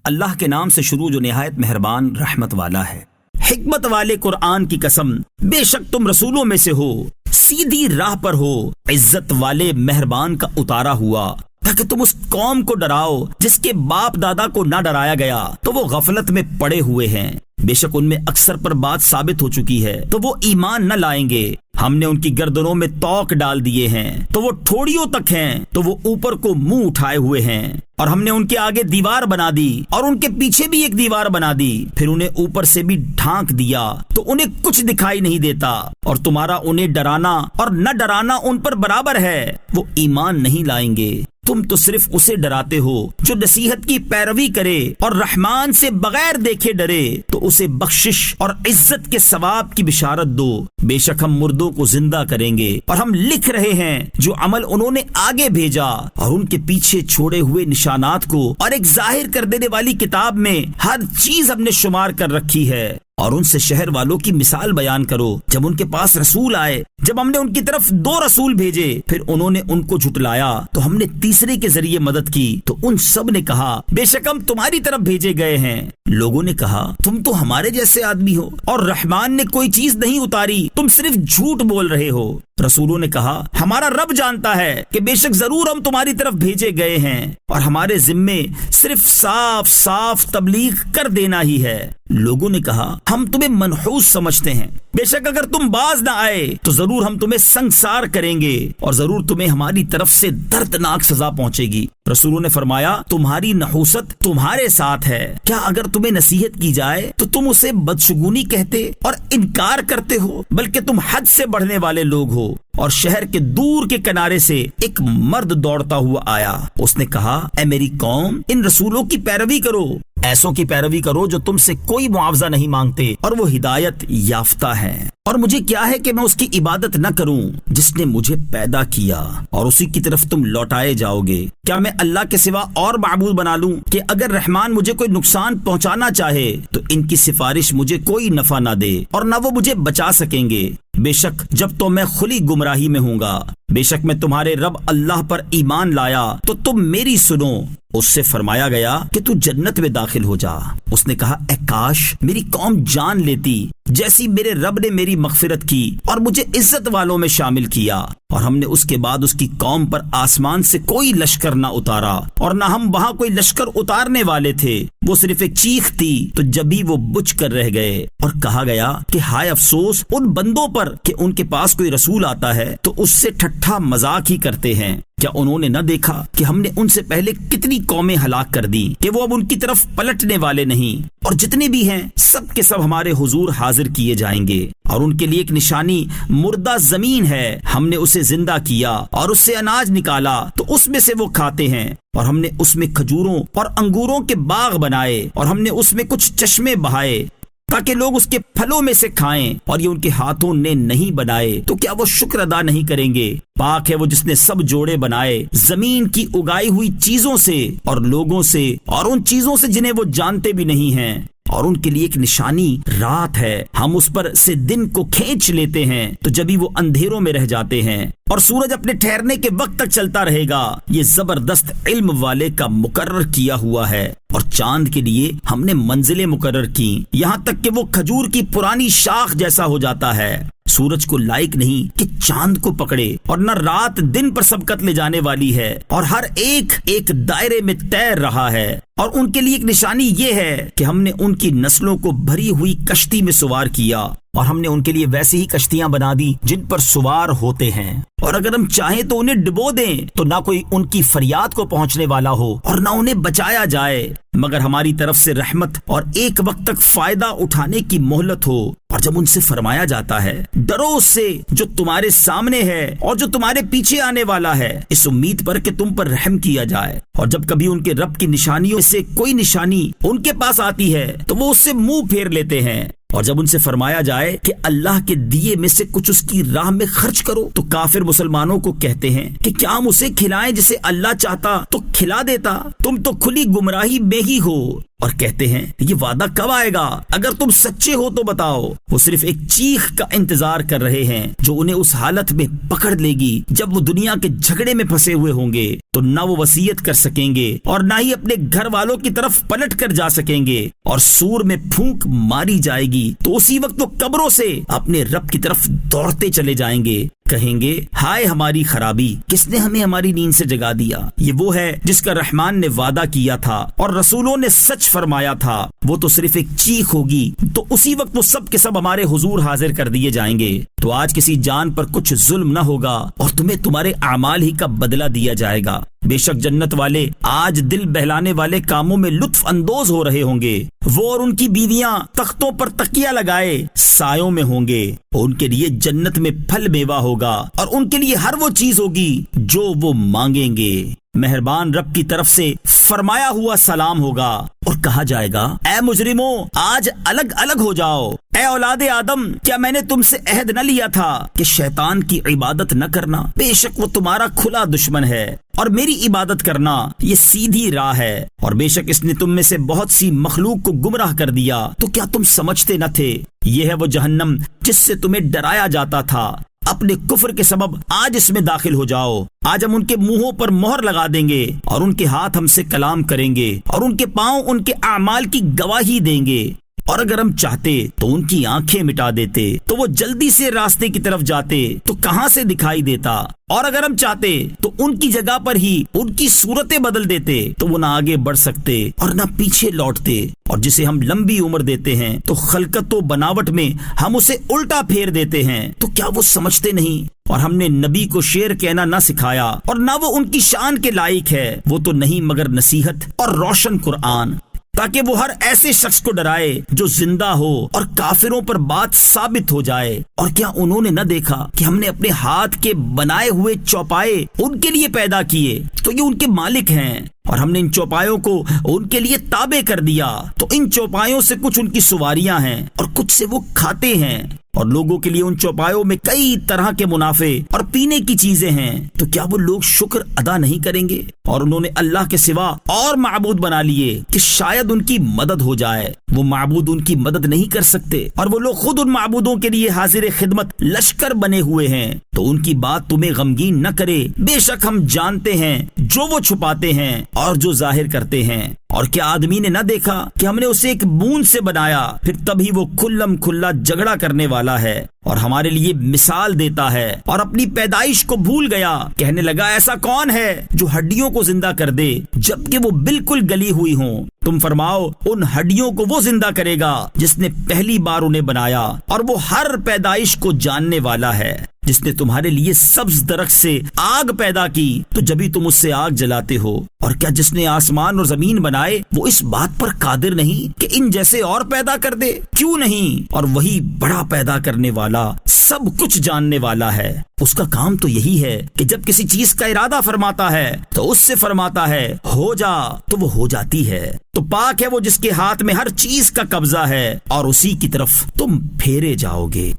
اللہ کے نام سے شروع جو نہایت مہربان رحمت والا ہے۔ حکمت والے قرآن کی قسم، بے شک تم رسولوں میں سے ہو، سیدھی راہ پر ہو، عزت والے مہربان کا اتارا ہوا، تاکہ تم اس قوم کو ڈراؤ جس کے باپ دادا کو نہ ڈرایا گیا تو وہ غفلت میں پڑے ہوئے ہیں۔ بے شک ان میں اکثر پر بات ثابت ہو چکی ہے تو وہ ایمان نہ لائیں گے۔ ہم نے ان کی گردنوں میں توق ڈال دیے ہیں تو وہ ٹھوڑیوں تک ہیں تو وہ اوپر کو منہ اٹھائے ہوئے ہیں، اور ہم نے ان کے آگے دیوار بنا دی اور ان کے پیچھے بھی ایک دیوار بنا دی، پھر انہیں اوپر سے بھی ڈھانک دیا تو انہیں کچھ دکھائی نہیں دیتا، اور تمہارا انہیں ڈرانا اور نہ ڈرانا ان پر برابر ہے، وہ ایمان نہیں لائیں گے۔ تم تو صرف اسے ڈراتے ہو جو نصیحت کی پیروی کرے اور رحمان سے بغیر دیکھے ڈرے، تو اسے بخشش اور عزت کے ثواب کی بشارت دو۔ بے شک ہم مردوں کو زندہ کریں گے، اور ہم لکھ رہے ہیں جو عمل انہوں نے آگے بھیجا، اور ان کے پیچھے چھوڑے ہوئے نشانات کو اور ایک ظاہر کر دینے والی کتاب میں ہر چیز ہم نے شمار کر رکھی ہے۔ اور ان سے شہر والوں کی مثال بیان کرو جب ان کے پاس رسول آئے، جب ہم نے ان کی طرف 2 رسول بھیجے، پھر انہوں نے ان کو جھٹلایا تو ہم نے تیسرے کے ذریعے مدد کی، تو ان سب نے کہا بے شک ہم تمہاری طرف بھیجے گئے ہیں۔ لوگوں نے کہا تم تو ہمارے جیسے آدمی ہو، اور رحمان نے کوئی چیز نہیں اتاری، تم صرف جھوٹ بول رہے ہو۔ رسولوں نے کہا ہمارا رب جانتا ہے کہ بے شک ضرور ہم تمہاری طرف بھیجے گئے ہیں، اور ہمارے ذمے صرف صاف صاف تبلیغ کر دینا ہی ہے۔ لوگوں نے کہا ہم تمہیں منحوس سمجھتے ہیں، بے شک اگر تم باز نہ آئے تو ضرور ہم تمہیں سنگسار کریں گے، اور ضرور تمہیں ہماری طرف سے دردناک سزا پہنچے گی۔ رسولوں نے فرمایا تمہاری نحوست تمہارے ساتھ ہے، کیا اگر تمہیں نصیحت کی جائے تو تم اسے بدشگونی کہتے اور انکار کرتے ہو؟ بلکہ تم حد سے بڑھنے والے لوگ ہو۔ اور شہر کے دور کے کنارے سے ایک مرد دوڑتا ہوا آیا، اس نے کہا اے میری قوم، ان رسولوں کی پیروی کرو، ایسوں کی پیروی کرو جو تم سے کوئی معاوضہ نہیں مانگتے اور وہ ہدایت یافتہ ہیں، اور مجھے کیا ہے کہ میں اس کی عبادت نہ کروں جس نے مجھے پیدا کیا، اور اسی کی طرف تم لوٹائے جاؤ گے۔ کیا میں اللہ کے سوا اور معبود بنا لوں کہ اگر رحمان مجھے کوئی نقصان پہنچانا چاہے تو ان کی سفارش مجھے کوئی نفع نہ دے اور نہ وہ مجھے بچا سکیں گے؟ بے شک جب تو میں کھلی گمراہی میں ہوں گا، بے شک میں تمہارے رب اللہ پر ایمان لایا تو تم میری سنو۔ اس سے فرمایا گیا کہ تو جنت میں داخل ہو جا۔ اس نے کہا اے کاش میری قوم جان لیتی جیسی میرے رب نے میری مغفرت کی اور مجھے عزت والوں میں شامل کیا۔ اور ہم نے اس کے بعد اس کی قوم پر آسمان سے کوئی لشکر نہ اتارا، اور نہ ہم وہاں کوئی لشکر اتارنے والے تھے، وہ صرف ایک چیخ تھی تو جبھی وہ بجھ کر رہ گئے۔ اور کہا گیا کہ ہائے افسوس ان بندوں پر کہ ان کے پاس کوئی رسول آتا ہے تو اس سے ٹھٹھا مذاق ہی کرتے ہیں۔ کیا انہوں نے نہ دیکھا کہ ہم نے ان سے پہلے کتنی قومیں ہلاک کر دی کہ وہ اب ان کی طرف پلٹنے والے نہیں؟ اور جتنے بھی ہیں سب کے سب ہمارے حضور حاضر کیے جائیں گے، اور ان کے لیے ایک نشانی مردہ زمین ہے، ہم نے اسے زندہ کیا اور اس سے اناج نکالا تو اس میں سے وہ کھاتے ہیں، اور ہم نے اس میں کھجوروں اور انگوروں کے باغ بنائے، اور ہم نے اس میں کچھ چشمے بہائے تاکہ لوگ اس کے پھلوں میں سے کھائیں، اور یہ ان کے ہاتھوں نے نہیں بنائے، تو کیا وہ شکر ادا نہیں کریں گے؟ پاک ہے وہ جس نے سب جوڑے بنائے زمین کی اگائی ہوئی چیزوں سے اور لوگوں سے اور ان چیزوں سے جنہیں وہ جانتے بھی نہیں ہیں، اور ان کے لیے ایک نشانی رات ہے، ہم اس پر سے دن کو کھینچ لیتے ہیں تو جبھی وہ اندھیروں میں رہ جاتے ہیں، اور سورج اپنے ٹھہرنے کے وقت تک چلتا رہے گا۔ یہ زبردست علم والے کا مقرر کیا ہوا ہے۔ اور چاند کے لیے ہم نے منزلیں مقرر کی، یہاں تک کہ وہ کھجور کی پرانی شاخ جیسا ہو جاتا ہے۔ سورج کو لائق نہیں کہ چاند کو پکڑے، اور نہ رات دن پر سبقت لے جانے والی ہے، اور ہر ایک ایک دائرے میں تیر رہا ہے۔ اور ان کے لیے ایک نشانی یہ ہے کہ ہم نے ان کی نسلوں کو بھری ہوئی کشتی میں سوار کیا، اور ہم نے ان کے لیے ویسی ہی کشتیاں بنا دی جن پر سوار ہوتے ہیں، اور اگر ہم چاہیں تو انہیں ڈبو دیں تو نہ کوئی ان کی فریاد کو پہنچنے والا ہو اور نہ انہیں بچایا جائے، مگر ہماری طرف سے رحمت اور ایک وقت تک فائدہ اٹھانے کی مہلت ہو۔ اور جب ان سے فرمایا جاتا ہے ڈرو اس سے جو تمہارے سامنے ہے اور جو تمہارے پیچھے آنے والا ہے، اس امید پر کہ تم پر رحم کیا جائے، اور جب کبھی ان کے رب کی نشانیوں سے کوئی نشانی ان کے پاس آتی ہے تو وہ اس سے منہ پھیر لیتے ہیں۔ اور جب ان سے فرمایا جائے کہ اللہ کے دیے میں سے کچھ اس کی راہ میں خرچ کرو تو کافر مسلمانوں کو کہتے ہیں کہ کیا ہم اسے کھلائیں جسے اللہ چاہتا تو کھلا دیتا، تم تو کھلی گمراہی میں ہی ہو۔ اور کہتے ہیں یہ وعدہ کب آئے گا؟ اگر تم سچے ہو تو بتاؤ۔ وہ صرف ایک چیخ کا انتظار کر رہے ہیں جو انہیں اس حالت میں پکڑ لے گی جب وہ دنیا کے جھگڑے میں پھنسے ہوئے ہوں گے، تو نہ وہ وصیت کر سکیں گے اور نہ ہی اپنے گھر والوں کی طرف پلٹ کر جا سکیں گے، اور سور میں پھونک ماری جائے گی تو اسی وقت وہ قبروں سے اپنے رب کی طرف دوڑتے چلے جائیں گے، کہیں گے ہائے ہماری خرابی، کس نے ہمیں ہماری نیند سے جگا دیا؟ یہ وہ ہے جس کا رحمان نے وعدہ کیا تھا اور رسولوں نے سچ فرمایا تھا۔ وہ تو صرف ایک چیخ ہوگی تو اسی وقت وہ سب کے سب ہمارے حضور حاضر کر دیے جائیں گے۔ تو آج کسی جان پر کچھ ظلم نہ ہوگا اور تمہیں تمہارے اعمال ہی کا بدلہ دیا جائے گا۔ بے شک جنت والے آج دل بہلانے والے کاموں میں لطف اندوز ہو رہے ہوں گے۔ وہ اور ان کی بیویاں تختوں پر تکیہ لگائے سایوں میں ہوں گے، ان کے لیے جنت میں پھل میوہ ہوگا اور ان کے لیے ہر وہ چیز ہوگی جو وہ مانگیں گے۔ مہربان رب کی طرف سے فرمایا ہوا سلام ہوگا اور کہا جائے گا اے مجرموں آج الگ الگ ہو جاؤ۔ اے اولاد آدم، کیا میں نے تم سے عہد نہ لیا تھا کہ شیطان کی عبادت نہ کرنا؟ بے شک وہ تمہارا کھلا دشمن ہے اور میری عبادت کرنا یہ سیدھی راہ ہے، اور بے شک اس نے تم میں سے بہت سی مخلوق کو گمراہ کر دیا، تو کیا تم سمجھتے نہ تھے؟ یہ ہے وہ جہنم جس سے تمہیں ڈرایا جاتا تھا، اپنے کفر کے سبب آج اس میں داخل ہو جاؤ۔ آج ہم ان کے منہوں پر مہر لگا دیں گے اور ان کے ہاتھ ہم سے کلام کریں گے اور ان کے پاؤں ان کے اعمال کی گواہی دیں گے، اور اگر ہم چاہتے تو ان کی آنکھیں مٹا دیتے تو وہ جلدی سے راستے کی طرف جاتے تو کہاں سے دکھائی دیتا، اور اگر ہم چاہتے تو ان کی جگہ پر ہی ان کی صورتیں بدل دیتے تو وہ نہ آگے بڑھ سکتے اور نہ پیچھے لوٹتے۔ اور جسے ہم لمبی عمر دیتے ہیں تو خلقت و بناوٹ میں ہم اسے الٹا پھیر دیتے ہیں، تو کیا وہ سمجھتے نہیں؟ اور ہم نے نبی کو شعر کہنا نہ سکھایا اور نہ وہ ان کی شان کے لائق ہے، وہ تو نہیں مگر نصیحت اور روشن قرآن، تاکہ وہ ہر ایسے شخص کو ڈرائے جو زندہ ہو اور کافروں پر بات ثابت ہو جائے۔ اور کیا انہوں نے نہ دیکھا کہ ہم نے اپنے ہاتھ کے بنائے ہوئے چوپائے ان کے لیے پیدا کیے، تو یہ ان کے مالک ہیں، اور ہم نے ان چوپایوں کو ان کے لیے تابع کر دیا، تو ان چوپایوں سے کچھ ان کی سواریاں ہیں اور کچھ سے وہ کھاتے ہیں، اور لوگوں کے لیے ان چوپایوں میں کئی طرح کے منافع اور پینے کی چیزیں ہیں، تو کیا وہ لوگ شکر ادا نہیں کریں گے؟ اور انہوں نے اللہ کے سوا اور معبود بنا لیے کہ شاید ان کی مدد ہو جائے، وہ معبود ان کی مدد نہیں کر سکتے، اور وہ لوگ خود ان معبودوں کے لیے حاضر خدمت لشکر بنے ہوئے ہیں، تو ان کی بات تمہیں غمگین نہ کرے، بے شک ہم جانتے ہیں جو وہ چھپاتے ہیں اور جو ظاہر کرتے ہیں۔ اور کیا آدمی نے نہ دیکھا کہ ہم نے اسے ایک بوند سے بنایا، پھر تبھی وہ کھلم کھلا جھگڑا کرنے والا ہے اور ہمارے لیے مثال دیتا ہے، اور اپنی پیدائش کو بھول گیا، کہنے لگا ایسا کون ہے جو ہڈیوں کو زندہ کر دے جبکہ وہ بالکل گلی ہوئی ہوں؟ تم فرماؤ ان ہڈیوں کو وہ زندہ کرے گا جس نے پہلی بار انہیں بنایا، اور وہ ہر پیدائش کو جاننے والا ہے، جس نے تمہارے لیے سبز درخت سے آگ پیدا کی تو جبھی تم اس سے آگ جلاتے ہو۔ اور کیا جس نے آسمان اور زمین بنائے وہ اس بات پر قادر نہیں کہ ان جیسے اور پیدا کر دے؟ کیوں نہیں؟ اور وہی بڑا پیدا کرنے والا سب کچھ جاننے والا ہے۔ اس کا کام تو یہی ہے کہ جب کسی چیز کا ارادہ فرماتا ہے تو اس سے فرماتا ہے ہو جا، تو وہ ہو جاتی ہے۔ تو پاک ہے وہ جس کے ہاتھ میں ہر چیز کا قبضہ ہے اور اسی کی طرف تم پھیرے جاؤ گے۔